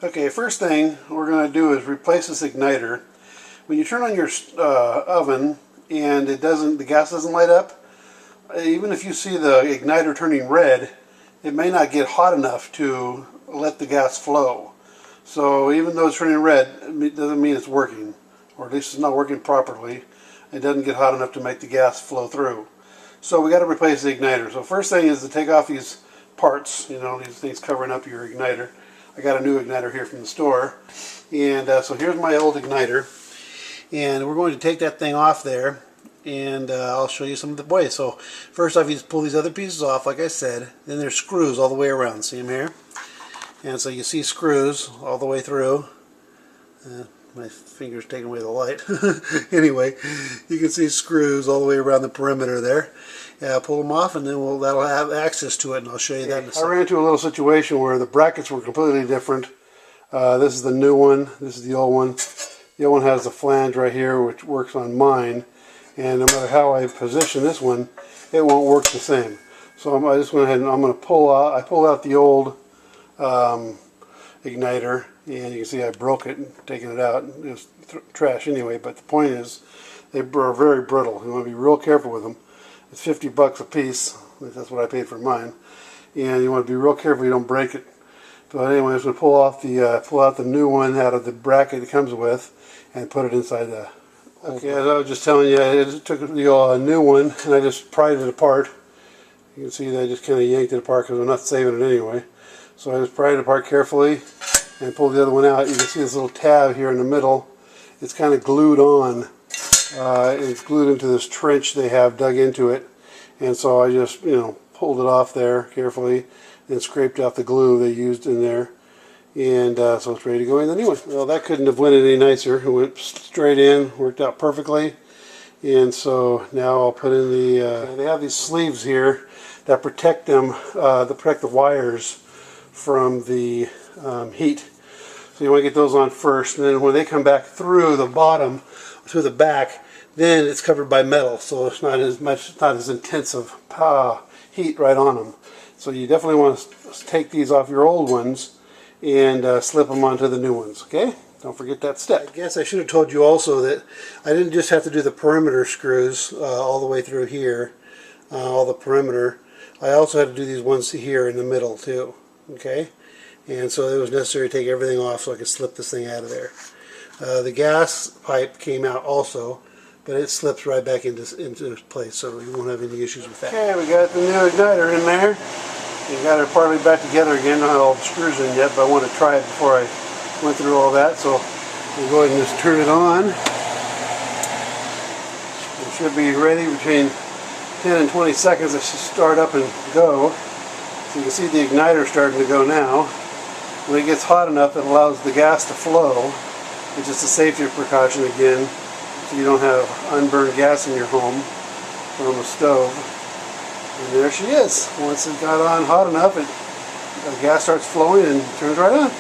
Okay, first thing we're going to do is replace this igniter. When you turn on your oven and the gas doesn't light up, even if you see the igniter turning red, it may not get hot enough to let the gas flow. So even though it's turning red, it doesn't mean it's working, or at least it's not working properly. It doesn't get hot enough to make the gas flow through. So we got to replace the igniter. So first thing is to take off these parts, these things covering up your igniter. I got a new igniter here from the store, and so here's my old igniter, and we're going to take that thing off there, and I'll show you some of the ways. So first off, you just pull these other pieces off, like I said. Then there's screws all the way around. See them here? And so you see screws all the way through. My finger's taking away the light. Anyway, you can see screws all the way around the perimeter there. Pull them off, and then that'll have access to it, and I'll show you that in a second. I ran into a little situation where the brackets were completely different. This is the new one. This is the old one. The old one has the flange right here, which works on mine. And no matter how I position this one, it won't work the same. So I just went ahead and I'm going to pull out. I pulled out the old igniter, and you can see I broke it and taken it out. It was trash anyway, but the point is they are very brittle. You want to be real careful with them. It's $50 a piece. That's what I paid for mine, and you want to be real careful you don't break it. But anyway, I'm going to pull out the new one out of the bracket it comes with, and put it inside the. Okay, as I was just telling you, I took the new one and I just pried it apart. You can see that I just kind of yanked it apart because I'm not saving it anyway. So I just pried it apart carefully and pulled the other one out. You can see this little tab here in the middle. It's kind of glued on. It's glued into this trench they have dug into it, and so I just pulled it off there carefully and scraped out the glue they used in there, and so it's ready to go in the new one. Well, that couldn't have went any nicer. It went straight in, worked out perfectly, and so now I'll put in the they have these sleeves here that protect them, that protect the wires from the heat. So you want to get those on first, and then when they come back through the bottom, through the back, then it's covered by metal, so it's not as intensive heat right on them. So you definitely want to take these off your old ones and slip them onto the new ones. Okay? Don't forget that step. I guess I should have told you also that I didn't just have to do the perimeter screws all the way through here, all the perimeter. I also had to do these ones here in the middle too. Okay? And so it was necessary to take everything off so I could slip this thing out of there. The gas pipe came out also, but it slips right back into place, so you won't have any issues with that. Okay, we got the new igniter in there. You got it partly back together again. Don't have all the screws in yet, but I want to try it before I went through all that. So we'll go ahead and just turn it on. It should be ready between 10 and 20 seconds. It should start up and go. So you can see the igniter starting to go now. When it gets hot enough, it allows the gas to flow. It's just a safety precaution again, so you don't have unburned gas in your home from a stove. And there she is. Once it got on hot enough, the gas starts flowing and turns right on.